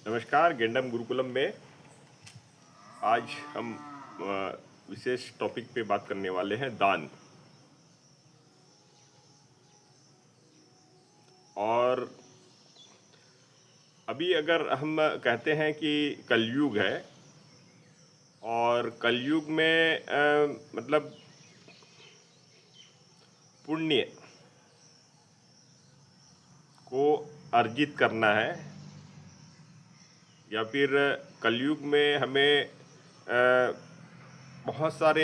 नमस्कार। गेंडम गुरुकुलम में आज हम विशेष टॉपिक पे बात करने वाले हैं, दान। और अभी अगर हम कहते हैं कि कलयुग है, और कलयुग में मतलब पुण्य को अर्जित करना है, या फिर कलयुग में हमें बहुत सारे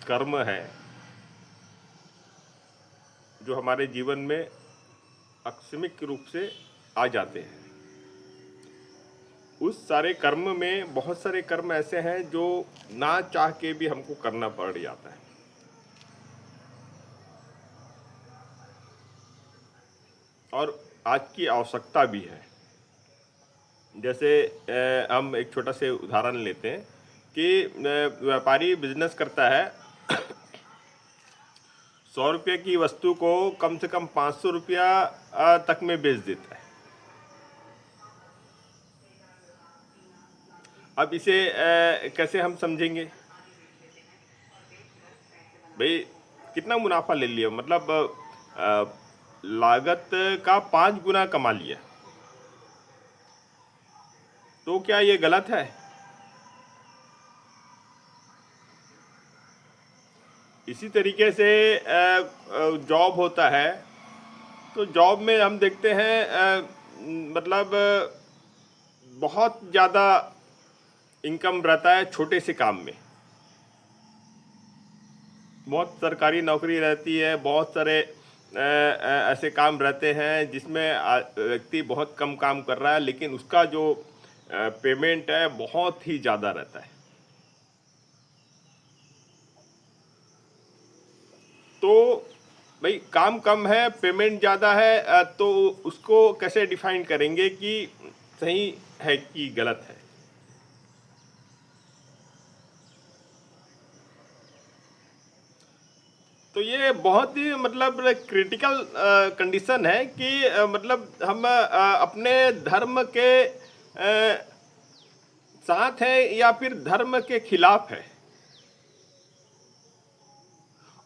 कर्म हैं जो हमारे जीवन में आकस्मिक रूप से आ जाते हैं। उस सारे कर्म में बहुत सारे कर्म ऐसे हैं जो ना चाह के भी हमको करना पड़ जाता है। और आज की आवश्यकता भी है। जैसे हम एक छोटा से उदाहरण लेते हैं कि व्यापारी बिजनेस करता है, 100 रुपये की वस्तु को कम से कम 500 रुपया तक में बेच देता है। अब इसे कैसे हम समझेंगे? भाई, कितना मुनाफा ले लिया, मतलब लागत का 5 गुना कमा लिया, तो क्या ये गलत है? इसी तरीके से जॉब होता है, तो जॉब में हम देखते हैं मतलब बहुत ज़्यादा इनकम रहता है छोटे से काम में। बहुत सरकारी नौकरी रहती है, बहुत सारे ऐसे काम रहते हैं जिसमें व्यक्ति बहुत कम काम कर रहा है, लेकिन उसका जो पेमेंट है बहुत ही ज़्यादा रहता है। तो भाई, काम कम है, पेमेंट ज़्यादा है, तो उसको कैसे डिफाइन करेंगे कि सही है कि गलत है? तो ये बहुत ही मतलब क्रिटिकल कंडीशन है कि मतलब हम अपने धर्म के साथ हैं या फिर धर्म के खिलाफ है।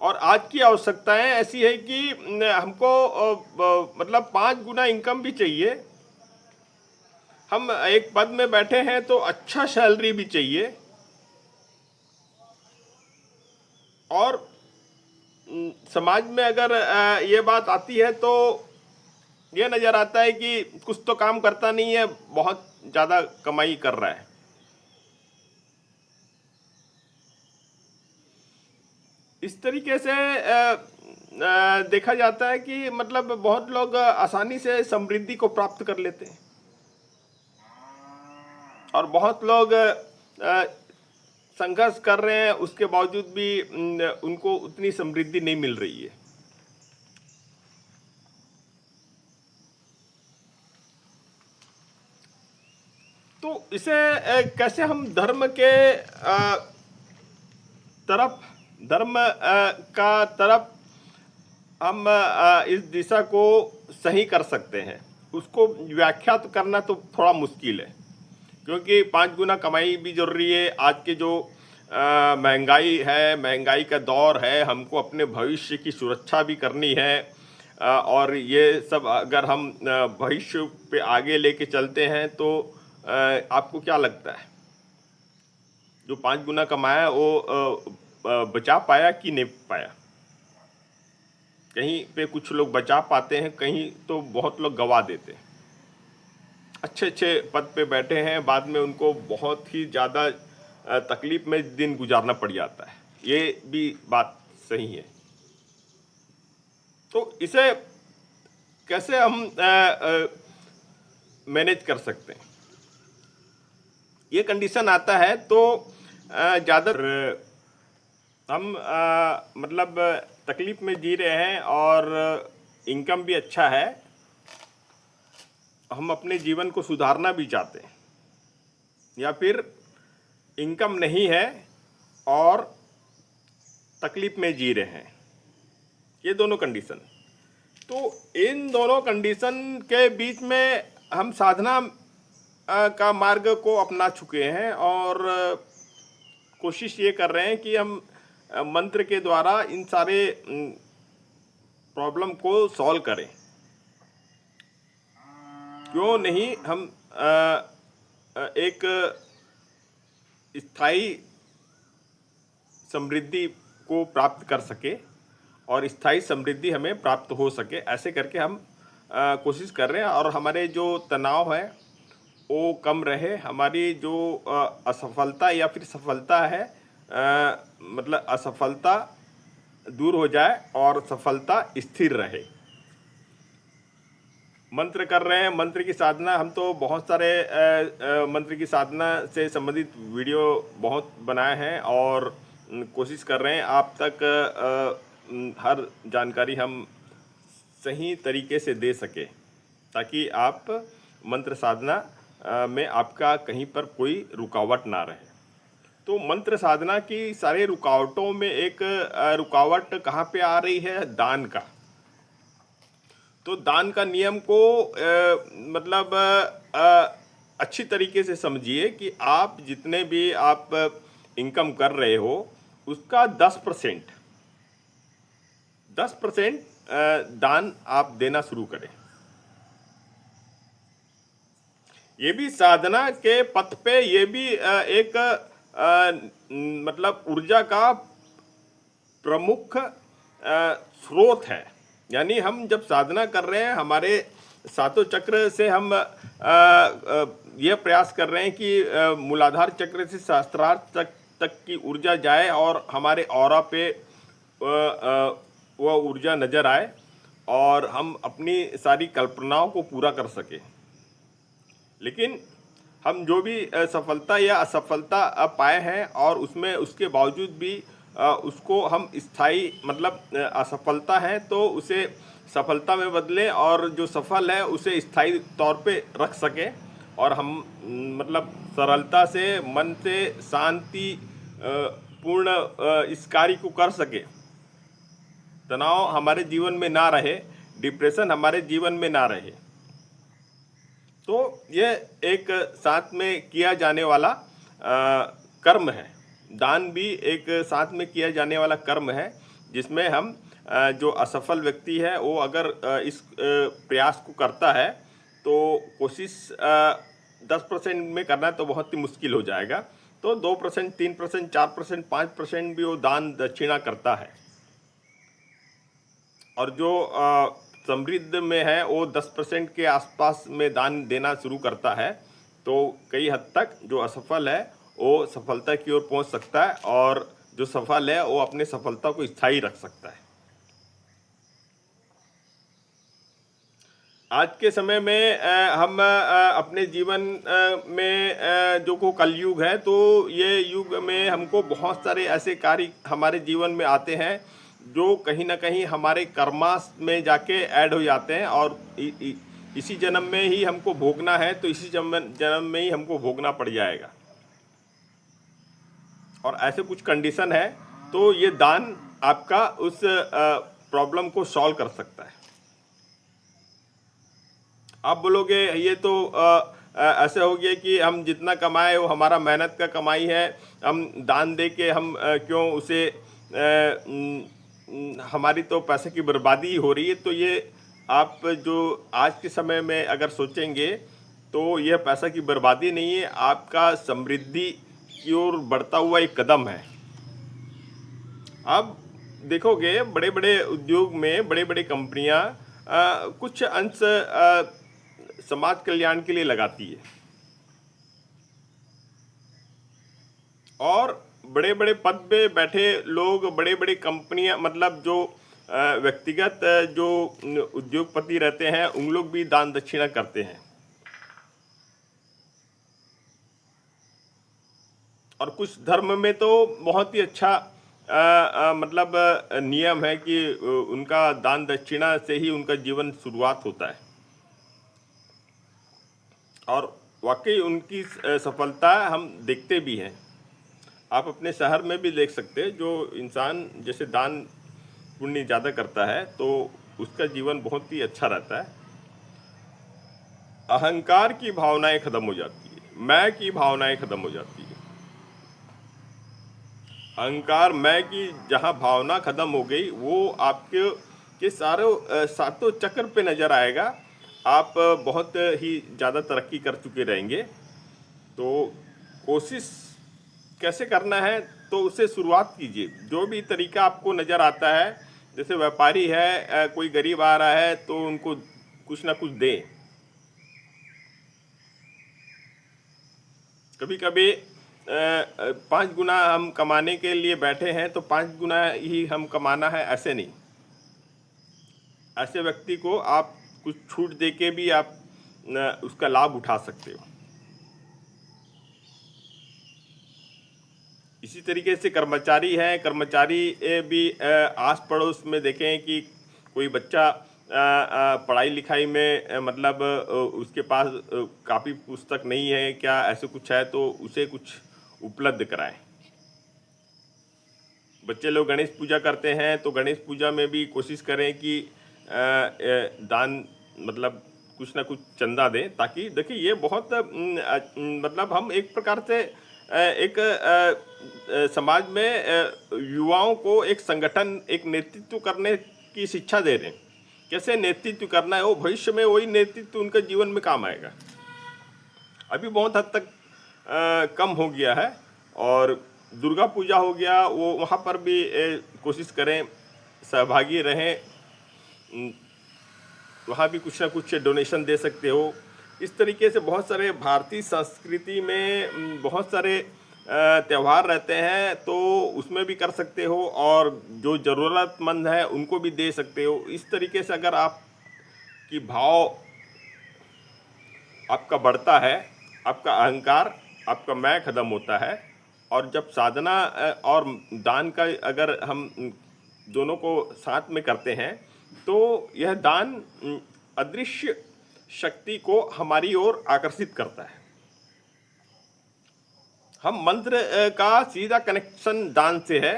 और आज की आवश्यकताएं ऐसी है कि हमको मतलब 5 गुना इनकम भी चाहिए। हम एक पद में बैठे हैं तो अच्छा सैलरी भी चाहिए। और समाज में अगर ये बात आती है तो ये नज़र आता है कि कुछ तो काम करता नहीं है, बहुत ज़्यादा कमाई कर रहा है। इस तरीके से देखा जाता है कि मतलब बहुत लोग आसानी से समृद्धि को प्राप्त कर लेते हैं, और बहुत लोग संघर्ष कर रहे हैं, उसके बावजूद भी उनको उतनी समृद्धि नहीं मिल रही है। तो इसे कैसे हम धर्म के तरफ, धर्म का तरफ हम इस दिशा को सही कर सकते हैं? उसको व्याख्या तो करना तो थोड़ा मुश्किल है, क्योंकि 5 गुना कमाई भी जरूरी है। आज के जो महंगाई है, महंगाई का दौर है, हमको अपने भविष्य की सुरक्षा भी करनी है। और ये सब अगर हम भविष्य पे आगे लेके चलते हैं तो आपको क्या लगता है, जो 5 गुना कमाया वो बचा पाया कि नहीं पाया? कहीं पे कुछ लोग बचा पाते हैं, कहीं तो बहुत लोग गवा देते हैं। अच्छे अच्छे पद पे बैठे हैं, बाद में उनको बहुत ही ज़्यादा तकलीफ में दिन गुजारना पड़ जाता है। ये भी बात सही है। तो इसे कैसे हम मैनेज कर सकते हैं? ये कंडीशन आता है तो ज़्यादा हम मतलब तकलीफ में जी रहे हैं और इनकम भी अच्छा है, हम अपने जीवन को सुधारना भी चाहते हैं, या फिर इनकम नहीं है और तकलीफ में जी रहे हैं। ये दोनों कंडीशन। तो इन दोनों कंडीशन के बीच में हम साधना का मार्ग को अपना चुके हैं और कोशिश ये कर रहे हैं कि हम मंत्र के द्वारा इन सारे प्रॉब्लम को सॉल्व करें। क्यों नहीं हम एक स्थायी समृद्धि को प्राप्त कर सके और स्थायी समृद्धि हमें प्राप्त हो सके, ऐसे करके हम कोशिश कर रहे हैं। और हमारे जो तनाव है वो कम रहे, हमारी जो असफलता या फिर सफलता है मतलब असफलता दूर हो जाए और सफलता स्थिर रहे। मंत्र कर रहे हैं, मंत्र की साधना, हम तो बहुत सारे मंत्र की साधना से संबंधित वीडियो बहुत बनाए हैं और कोशिश कर रहे हैं आप तक हर जानकारी हम सही तरीके से दे सके, ताकि आप मंत्र साधना में आपका कहीं पर कोई रुकावट ना रहे। तो मंत्र साधना की सारे रुकावटों में एक रुकावट कहाँ पे आ रही है? दान का। तो दान का नियम को मतलब अच्छी तरीके से समझिए कि आप जितने भी आप इनकम कर रहे हो उसका 10% दान आप देना शुरू करें। ये भी साधना के पथ पे ये भी एक मतलब ऊर्जा का प्रमुख स्रोत है। यानी हम जब साधना कर रहे हैं, हमारे सातों चक्र से हम यह प्रयास कर रहे हैं कि मूलाधार चक्र से सहस्त्रार तक की ऊर्जा जाए और हमारे ऑरा पे वह ऊर्जा नज़र आए और हम अपनी सारी कल्पनाओं को पूरा कर सकें। लेकिन हम जो भी सफलता या असफलता पाए हैं और उसमें उसके बावजूद भी उसको हम स्थायी मतलब असफलता है तो उसे सफलता में बदलें और जो सफल है उसे स्थायी तौर पे रख सकें और हम मतलब सरलता से, मन से, शांति पूर्ण इस कार्य को कर सकें। तनाव हमारे जीवन में ना रहे, डिप्रेशन हमारे जीवन में ना रहे। तो ये एक साथ में किया जाने वाला कर्म है। दान भी एक साथ में किया जाने वाला कर्म है, जिसमें हम जो असफल व्यक्ति है वो अगर इस प्रयास को करता है तो कोशिश 10% में करना तो बहुत ही मुश्किल हो जाएगा। तो 2%, 3%, 4%, 5% भी वो दान दक्षिणा करता है। और जो समृद्ध में है वो 10% के आसपास में दान देना शुरू करता है। तो कई हद तक जो असफल है वो सफलता की ओर पहुंच सकता है और जो सफल है वो अपने सफलता को स्थायी रख सकता है। आज के समय में हम अपने जीवन में जो को कलयुग है, तो ये युग में हमको बहुत सारे ऐसे कार्य हमारे जीवन में आते हैं जो कहीं ना कहीं हमारे कर्मास में जाके ऐड हो जाते हैं और इसी जन्म में ही हमको भोगना है, तो इसी जन्म में ही हमको भोगना पड़ जाएगा। और ऐसे कुछ कंडीशन है तो ये दान आपका उस प्रॉब्लम को सॉल्व कर सकता है। आप बोलोगे ये तो ऐसे हो गया कि हम जितना कमाए वो हमारा मेहनत का कमाई है, हम दान दे के हम क्यों उसे हमारी तो पैसे की बर्बादी ही हो रही है। तो ये आप जो आज के समय में अगर सोचेंगे तो यह पैसा की बर्बादी नहीं है, आपका समृद्धि की ओर बढ़ता हुआ एक कदम है। अब देखोगे बड़े बड़े उद्योग में बड़े बड़े कंपनियां कुछ अंश समाज कल्याण के लिए लगाती है और बड़े बड़े पद पे बैठे लोग, बड़े बड़े कंपनियां मतलब जो व्यक्तिगत जो उद्योगपति रहते हैं उन लोग भी दान दक्षिणा करते हैं। और कुछ धर्म में तो बहुत ही अच्छा मतलब नियम है कि उनका दान दक्षिणा से ही उनका जीवन शुरुआत होता है और वाकई उनकी सफलता हम देखते भी हैं। आप अपने शहर में भी देख सकते हैं, जो इंसान जैसे दान पुण्य ज़्यादा करता है तो उसका जीवन बहुत ही अच्छा रहता है। अहंकार की भावनाएं खत्म हो जाती है, मैं की भावनाएं खत्म हो जाती है। अहंकार मैं की जहाँ भावना खत्म हो गई, वो आपके के सातों चक्र पे नजर आएगा। आप बहुत ही ज़्यादा तरक्की कर चुके रहेंगे। तो कोशिश कैसे करना है, तो उससे शुरुआत कीजिए। जो भी तरीका आपको नज़र आता है, जैसे व्यापारी है, कोई गरीब आ रहा है तो उनको कुछ ना कुछ दें। कभी कभी 5 गुना हम कमाने के लिए बैठे हैं तो 5 गुना ही हम कमाना है, ऐसे नहीं। ऐसे व्यक्ति को आप कुछ छूट दे के भी आप उसका लाभ उठा सकते हो। इसी तरीके से कर्मचारी हैं, कर्मचारी भी आस पड़ोस में देखें कि कोई बच्चा पढ़ाई लिखाई में मतलब उसके पास कापी पुस्तक नहीं है क्या, ऐसे कुछ है तो उसे कुछ उपलब्ध कराएं। बच्चे लोग गणेश पूजा करते हैं तो गणेश पूजा में भी कोशिश करें कि दान मतलब कुछ ना कुछ चंदा दें, ताकि देखिए ये बहुत मतलब हम एक प्रकार से एक समाज में युवाओं को एक संगठन, एक नेतृत्व करने की शिक्षा दे रहे हैं। कैसे नेतृत्व करना है, वो भविष्य में वही नेतृत्व उनके जीवन में काम आएगा। अभी बहुत हद तक कम हो गया है। और दुर्गा पूजा हो गया, वो वहाँ पर भी कोशिश करें, सहभागी रहें। वहाँ भी कुछ ना कुछ डोनेशन दे सकते हो। इस तरीके से बहुत सारे भारतीय संस्कृति में बहुत सारे त्यौहार रहते हैं, तो उसमें भी कर सकते हो, और जो ज़रूरतमंद है उनको भी दे सकते हो। इस तरीके से अगर आप की भाव आपका बढ़ता है, आपका अहंकार, आपका मैं खत्म होता है। और जब साधना और दान का अगर हम दोनों को साथ में करते हैं, तो यह दान अदृश्य शक्ति को हमारी ओर आकर्षित करता है। हम मंत्र का सीधा कनेक्शन दान से है।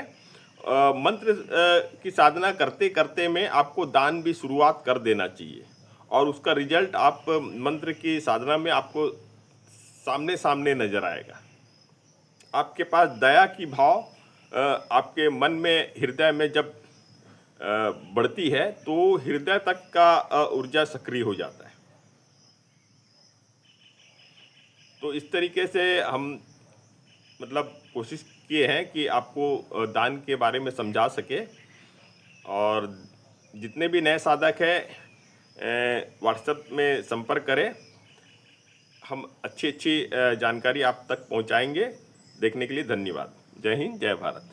मंत्र की साधना करते करते में आपको दान भी शुरुआत कर देना चाहिए, और उसका रिजल्ट आप मंत्र की साधना में आपको सामने सामने नजर आएगा। आपके पास दया की भाव आपके मन में, हृदय में जब बढ़ती है, तो हृदय तक का ऊर्जा सक्रिय हो जाता है। तो इस तरीके से हम मतलब कोशिश किए हैं कि आपको दान के बारे में समझा सके। और जितने भी नए साधक हैं व्हाट्सएप में संपर्क करें, हम अच्छी अच्छी जानकारी आप तक पहुंचाएंगे। देखने के लिए धन्यवाद। जय हिंद, जय भारत।